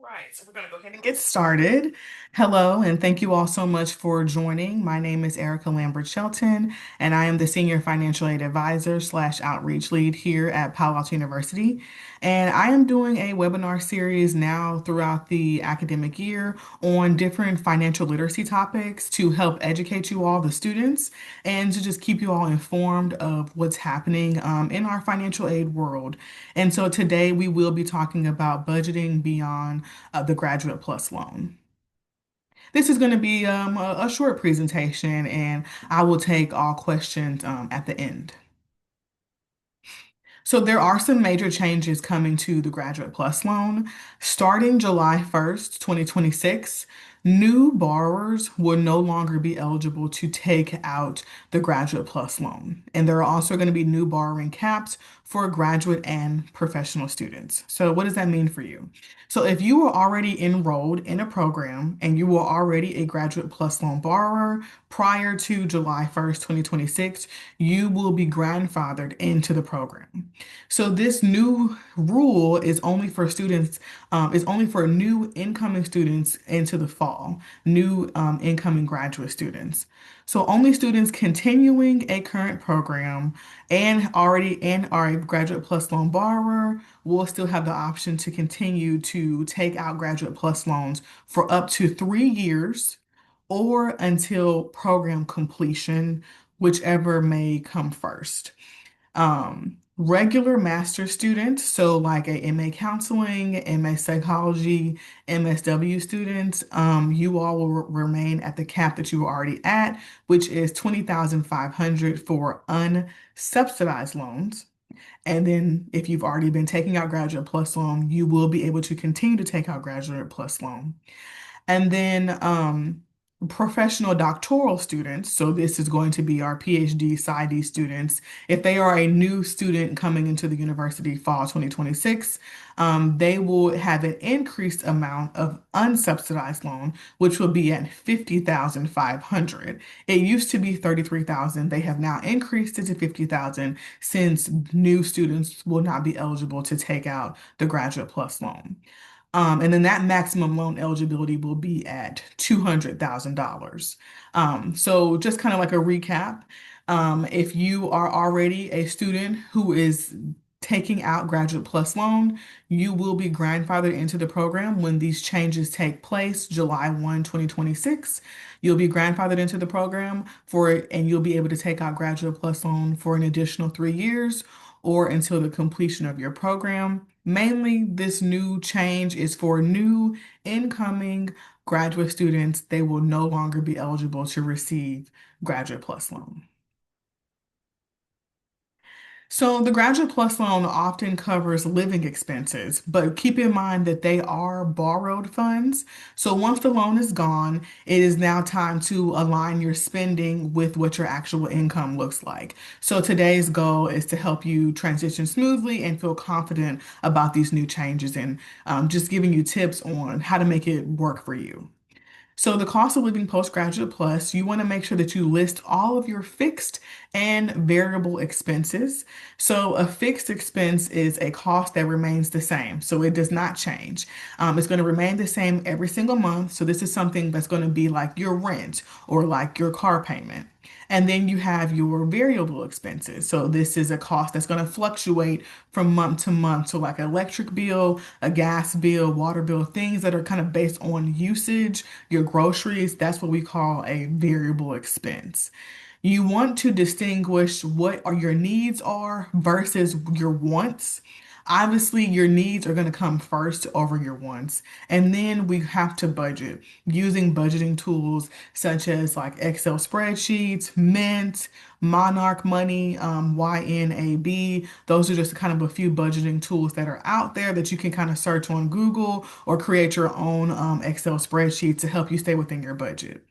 Right, so we're going to go ahead and get started. Hello, and thank you all so much for joining. My name is Erica Lambert Shelton, and I am the Senior Financial Aid Advisor slash Outreach Lead here at Palo Alto University. And I am doing a webinar series now throughout the academic year on different financial literacy topics to help educate you all, the students, and to just keep you all informed of what's happening in our financial aid world. And so today we will be talking about budgeting beyond the Graduate Plus loan. This is going to be a short presentation, and I will take all questions at the end. So there are some major changes coming to the Graduate Plus loan. Starting July 1st, 2026, new borrowers will no longer be eligible to take out the Graduate Plus loan. And there are also going to be new borrowing caps for graduate and professional students. So what does that mean for you? So if you were already enrolled in a program and you were already a Graduate Plus loan borrower prior to July 1st, 2026, you will be grandfathered into the program. So this new rule is only for students, is only for new incoming students into the fall, new incoming graduate students. So only students continuing a current program and are a Graduate Plus loan borrower will still have the option to continue to take out Graduate Plus loans for up to 3 years or until program completion, whichever may come first. Regular master students, so like a MA counseling, MA psychology, MSW students, you all will remain at the cap that you were already at, which is 20,500 for unsubsidized loans. And then if you've already been taking out Graduate Plus loan, you will be able to continue to take out Graduate Plus loan. And then professional doctoral students, so this is going to be our PhD, PsyD students. If they are a new student coming into the university fall 2026, they will have an increased amount of unsubsidized loan, which will be at 50,500. It used to be 33,000. They have now increased it to 50,000 since new students will not be eligible to take out the Graduate Plus loan. And then that maximum loan eligibility will be at $200,000. So just kind of like a recap, if you are already a student who is taking out Graduate Plus loan, you will be grandfathered into the program when these changes take place, July 1, 2026. You'll be grandfathered into the program and you'll be able to take out Graduate Plus loan for an additional 3 years or until the completion of your program. Mainly, this new change is for new incoming graduate students. They will no longer be eligible to receive Graduate Plus loan. So the Graduate Plus loan often covers living expenses, but keep in mind that they are borrowed funds. So once the loan is gone, it is now time to align your spending with what your actual income looks like. So today's goal is to help you transition smoothly and feel confident about these new changes and just giving you tips on how to make it work for you. So the cost of living postgraduate plus, you want to make sure that you list all of your fixed and variable expenses. So a fixed expense is a cost that remains the same. So it does not change. It's going to remain the same every single month. So this is something that's going to be like your rent or like your car payment. And then you have your variable expenses. So this is a cost that's going to fluctuate from month to month. So like electric bill, a gas bill, water bill, things that are kind of based on usage, your groceries, that's what we call a variable expense. You want to distinguish what are your needs are versus your wants. Obviously, your needs are going to come first over your wants. And then we have to budget using budgeting tools such as like Excel spreadsheets, Mint, Monarch Money, YNAB. Those are just kind of a few budgeting tools that are out there that you can kind of search on Google or create your own Excel spreadsheet to help you stay within your budget.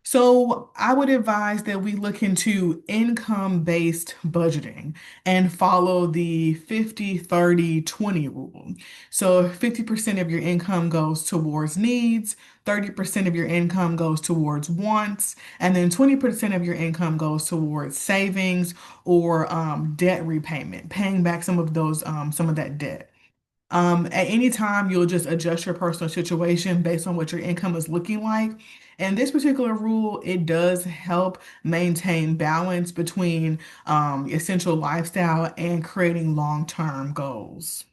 So I would advise that we look into income-based budgeting and follow the 50-30-20 rule. So 50% of your income goes towards needs, 30% of your income goes towards wants, and then 20% of your income goes towards savings or debt repayment, paying back some of that debt. At any time, you'll just adjust your personal situation based on what your income is looking like. And this particular rule, it does help maintain balance between essential lifestyle and creating long-term goals.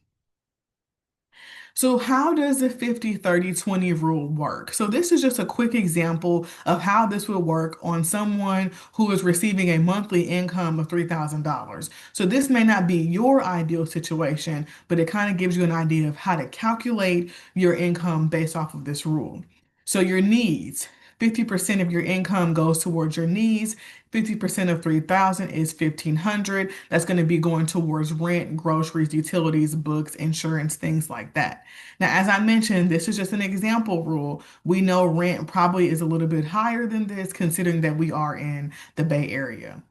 So how does the 50-30-20 rule work? So this is just a quick example of how this will work on someone who is receiving a monthly income of $3,000. So this may not be your ideal situation, but it kind of gives you an idea of how to calculate your income based off of this rule. So your needs. 50% of your income goes towards your needs. 50% of 3,000 is 1,500. That's going to be going towards rent, groceries, utilities, books, insurance, things like that. Now, as I mentioned, this is just an example rule. We know rent probably is a little bit higher than this, considering that we are in the Bay Area.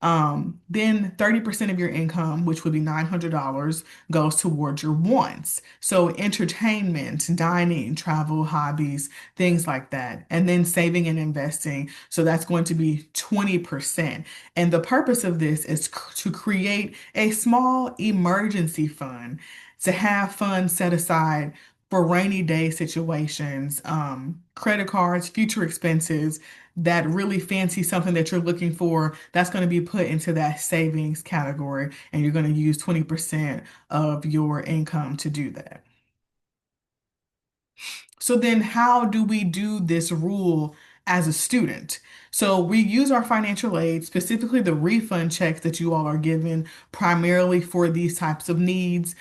Then 30% of your income, which would be $900, goes towards your wants. So entertainment, dining, travel, hobbies, things like that. And then saving and investing. So that's going to be 20%. And the purpose of this is to create a small emergency fund, to have funds set aside for rainy day situations, credit cards, future expenses, that really fancy something that you're looking for, that's going to be put into that savings category, and you're going to use 20% of your income to do that. So then how do we do this rule as a student? So we use our financial aid, specifically the refund checks that you all are given primarily for these types of needs,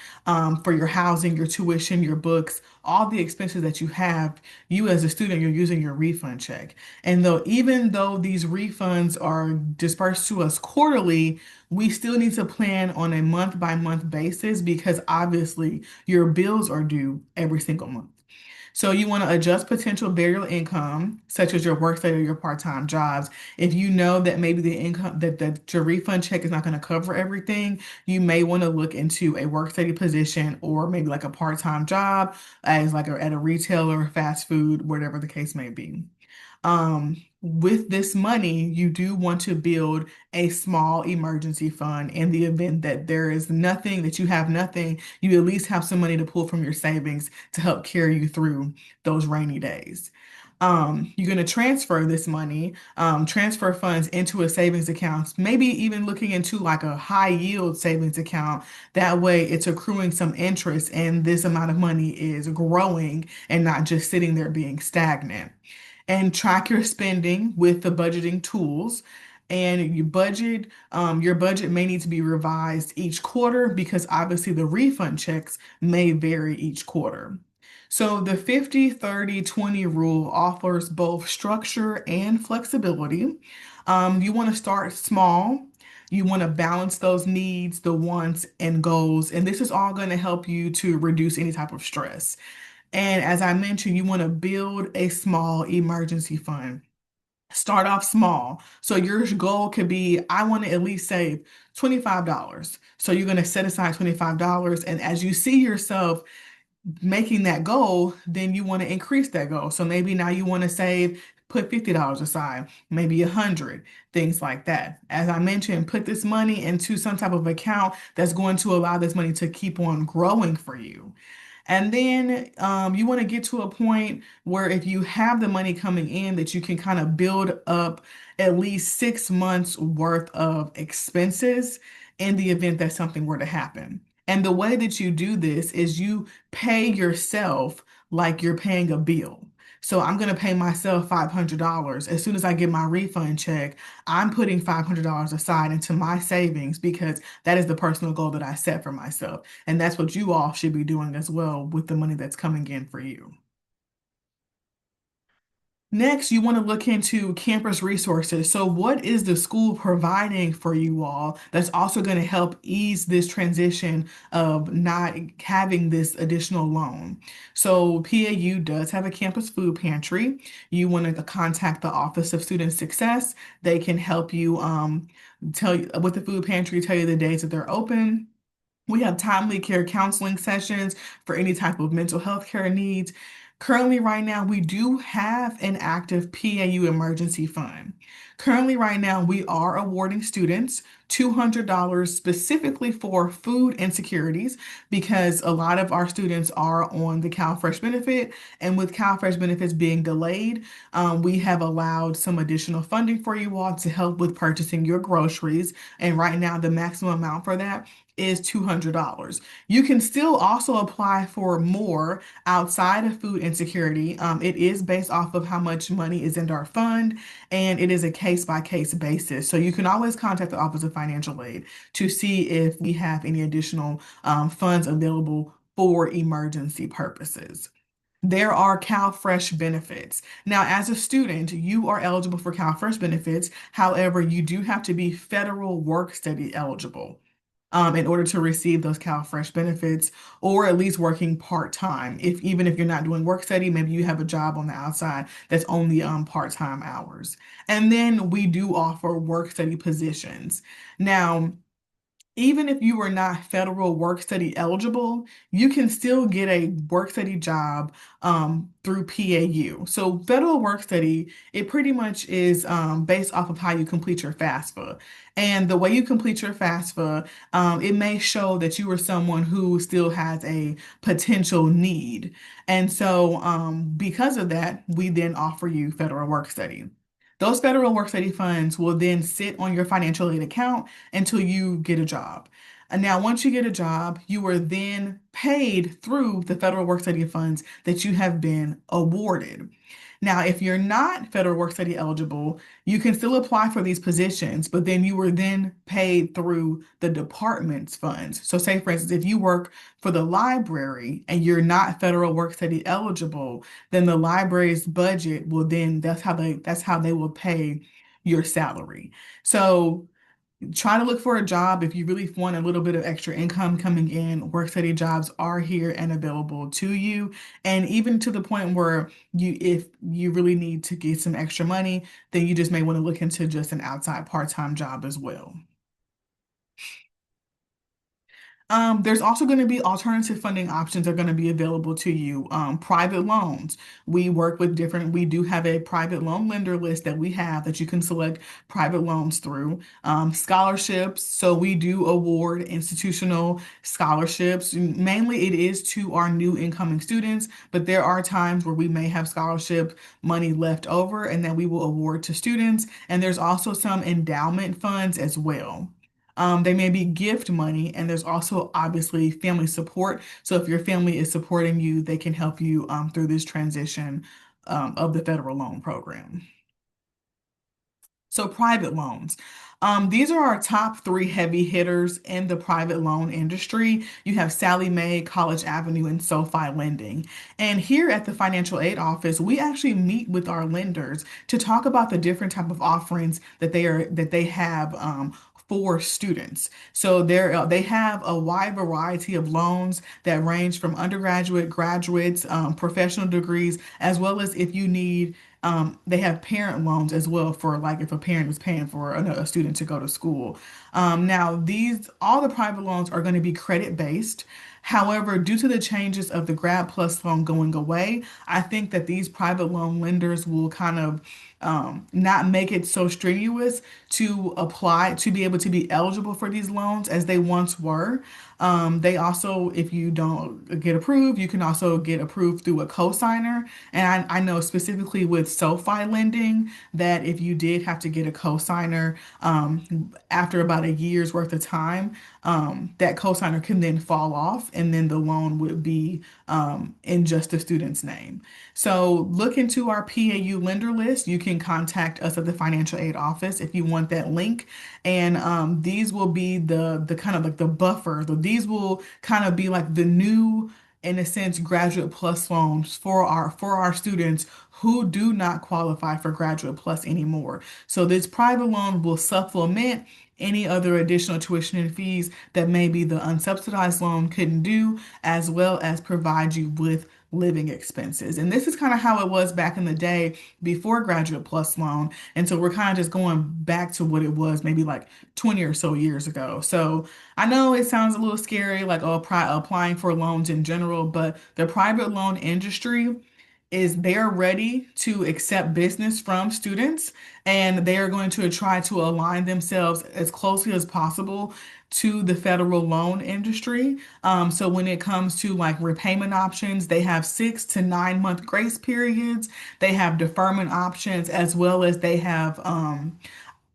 for your housing, your tuition, your books, all the expenses that you have. You as a student, you're using your refund check. And though even though these refunds are dispersed to us quarterly, we still need to plan on a month by month basis because obviously your bills are due every single month. So you want to adjust potential burial income, such as your work study or your part-time jobs. If you know that maybe the income that your refund check is not going to cover everything, you may want to look into a work study position or maybe like a part-time job as like at a retailer, fast food, whatever the case may be. With this money, you do want to build a small emergency fund in the event that there is nothing, that you have nothing, you at least have some money to pull from your savings to help carry you through those rainy days. You're going to transfer this money, transfer funds into a savings account, maybe even looking into like a high yield savings account. That way it's accruing some interest and this amount of money is growing and not just sitting there being stagnant. And track your spending with the budgeting tools. And your budget may need to be revised each quarter because obviously the refund checks may vary each quarter. So the 50-30-20 rule offers both structure and flexibility. You want to start small. You want to balance those needs, the wants, and goals. And this is all going to help you to reduce any type of stress. And as I mentioned, you want to build a small emergency fund. Start off small. So your goal could be, I want to at least save $25. So you're going to set aside $25. And as you see yourself making that goal, then you want to increase that goal. So maybe now you want to save, put $50 aside, maybe 100, things like that. As I mentioned, put this money into some type of account that's going to allow this money to keep on growing for you. And then you want to get to a point where if you have the money coming in, that you can kind of build up at least 6 months worth of expenses in the event that something were to happen. And the way that you do this is you pay yourself like you're paying a bill. So I'm going to pay myself $500. As soon as I get my refund check, I'm putting $500 aside into my savings because that is the personal goal that I set for myself. And that's what you all should be doing as well with the money that's coming in for you. Next, you want to look into campus resources. So, what is the school providing for you all that's also going to help ease this transition of not having this additional loan? So, PAU does have a campus food pantry. You want to contact the Office of Student Success. They can help you tell you with the food pantry, tell you the days that they're open. We have timely care counseling sessions for any type of mental health care needs. Currently, right now, we do have an active PAU emergency fund. Currently, right now, we are awarding students $200 specifically for food insecurities because a lot of our students are on the CalFresh benefit. And with CalFresh benefits being delayed, we have allowed some additional funding for you all to help with purchasing your groceries. And right now, the maximum amount for that is $200. You can still also apply for more outside of food insecurity. It is based off of how much money is in our fund, and it is a case by case basis. So you can always contact the Office of Financial Aid to see if we have any additional funds available for emergency purposes. There are CalFresh benefits. Now, as a student, you are eligible for CalFresh benefits. However, you do have to be federal work study eligible in order to receive those CalFresh benefits, or at least working part-time. If even if you're not doing work study, maybe you have a job on the outside that's only part-time hours. And then we do offer work study positions. Now, even if you were not federal work study eligible, you can still get a work study job through PAU. So federal work study, it pretty much is based off of how you complete your FAFSA. And the way you complete your FAFSA, it may show that you are someone who still has a potential need. And so because of that, we then offer you federal work study. Those federal work study funds will then sit on your financial aid account until you get a job. And now, once you get a job, you are then paid through the federal work study funds that you have been awarded. Now, if you're not federal work study eligible, you can still apply for these positions, but then you were then paid through the department's funds. So, say for instance, if you work for the library and you're not federal work study eligible, then the library's budget will then that's how they will pay your salary. So try to look for a job if you really want a little bit of extra income coming in. Work study jobs are here and available to you. And even to the point where if you really need to get some extra money, then you just may want to look into just an outside part-time job as well. There's also going to be alternative funding options are going to be available to you. Private loans. We do have a private loan lender list that we have that you can select private loans through. Scholarships. So we do award institutional scholarships. Mainly it is to our new incoming students, but there are times where we may have scholarship money left over and that we will award to students. And there's also some endowment funds as well. They may be gift money, and there's also obviously family support. So if your family is supporting you, they can help you through this transition of the federal loan program. So private loans. These are our top three heavy hitters in the private loan industry. You have Sallie Mae, College Avenue, and SoFi Lending. And here at the Financial Aid Office, we actually meet with our lenders to talk about the different type of offerings that they have for students. So they have a wide variety of loans that range from undergraduate, graduates, professional degrees, as well as if you need they have parent loans as well for like if a parent is paying for a student to go to school. Now, all the private loans are going to be credit based. However, due to the changes of the Grad Plus loan going away, I think that these private loan lenders will kind of not make it so strenuous to apply to be able to be eligible for these loans as they once were. They also, if you don't get approved, you can also get approved through a cosigner. And I know specifically with SoFi lending that if you did have to get a cosigner after about a year's worth of time, that cosigner can then fall off and then the loan would be in just the student's name. So look into our PAU lender list. You can contact us at the financial aid office if you want that link. And these will be the kind of like the buffer. So these will kind of be like the new, in a sense, Graduate Plus loans for our students who do not qualify for Graduate Plus anymore. So this private loan will supplement any other additional tuition and fees that maybe the unsubsidized loan couldn't do, as well as provide you with living expenses. And this is kind of how it was back in the day before Graduate Plus loan. And so we're kind of just going back to what it was maybe like 20 or so years ago. So I know it sounds a little scary, like applying for loans in general, but the private loan industry is they are ready to accept business from students, and they are going to try to align themselves as closely as possible to the federal loan industry. So when it comes to like repayment options, they have 6 to 9 month grace periods. They have deferment options, as well as they have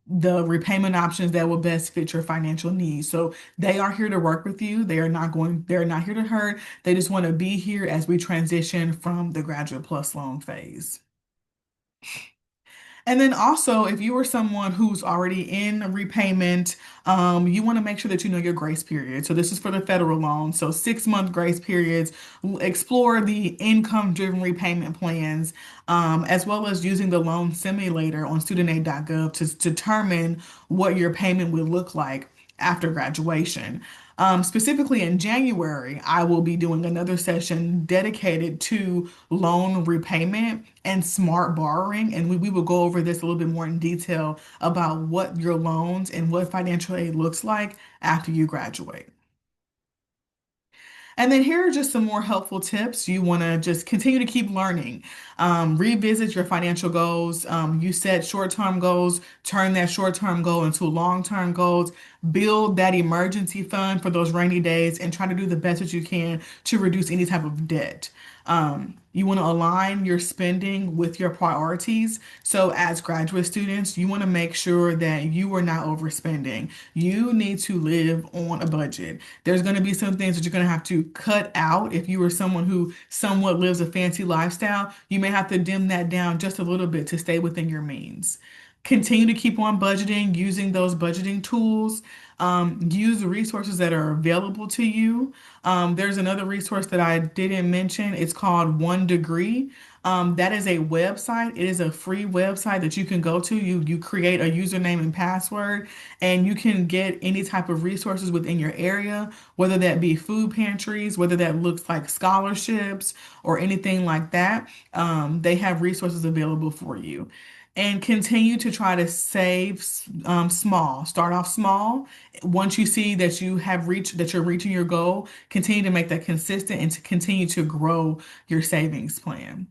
the repayment options that will best fit your financial needs. So they are here to work with you. They're not here to hurt. They just want to be here as we transition from the Graduate Plus loan phase. And then also, if you are someone who's already in repayment, you want to make sure that you know your grace period. So this is for the federal loan. So 6 month grace periods. Explore the income-driven repayment plans, as well as using the loan simulator on studentaid.gov to determine what your payment would look like after graduation. Specifically in January, I will be doing another session dedicated to loan repayment and smart borrowing. And we will go over this a little bit more in detail about what your loans and what financial aid looks like after you graduate. And then here are just some more helpful tips. You want to just continue to keep learning. Revisit your financial goals. You set short-term goals, turn that short-term goal into long-term goals, build that emergency fund for those rainy days, and try to do the best that you can to reduce any type of debt. You want to align your spending with your priorities. So, as graduate students, you want to make sure that you are not overspending. You need to live on a budget. There's going to be some things that you're going to have to cut out. If you are someone who somewhat lives a fancy lifestyle, you may have to dim that down just a little bit to stay within your means. Continue to keep on budgeting, using those budgeting tools. Use the resources that are available to you. There's another resource that I didn't mention. It's called One Degree. That is a website. It is a free website that you can go to. You create a username and password, and you can get any type of resources within your area, whether that be food pantries, whether that looks like scholarships or anything like that. They have resources available for you. And continue to try to save small. Start off small. Once you see that you're reaching your goal, continue to make that consistent and to continue to grow your savings plan.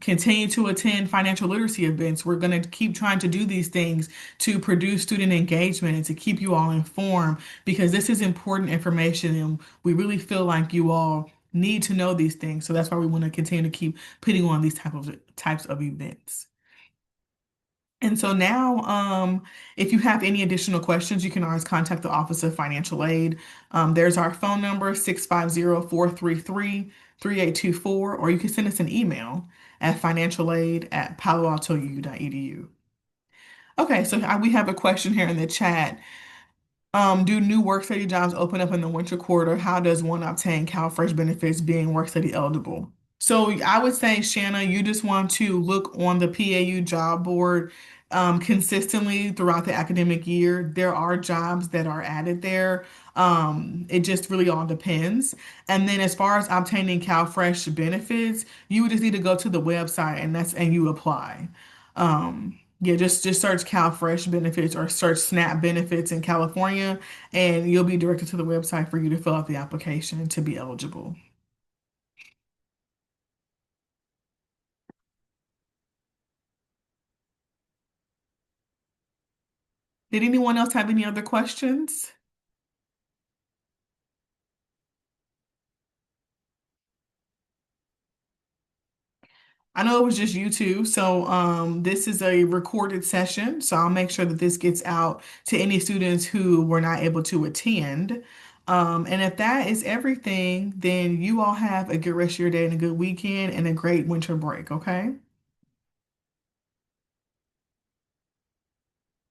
Continue to attend financial literacy events. We're going to keep trying to do these things to produce student engagement and to keep you all informed, because this is important information and we really feel like you all need to know these things. So that's why we want to continue to keep putting on these types of events. And so now, if you have any additional questions, you can always contact the Office of Financial Aid. There's our phone number, 650-433-3824, or you can send us an email at financialaid@paloaltou.edu. Okay, so we have a question here in the chat. Do new work study jobs open up in the winter quarter? How does one obtain CalFresh benefits being work study eligible? So I would say, Shanna, you just want to look on the PAU job board consistently throughout the academic year. There are jobs that are added there. It just really all depends. And then as far as obtaining CalFresh benefits, you would just need to go to the website and you apply. Yeah, just search CalFresh benefits or search SNAP benefits in California, and you'll be directed to the website for you to fill out the application to be eligible. Did anyone else have any other questions? I know it was just you two, so this is a recorded session, so I'll make sure that this gets out to any students who were not able to attend. And if that is everything, then you all have a good rest of your day and a good weekend and a great winter break, okay?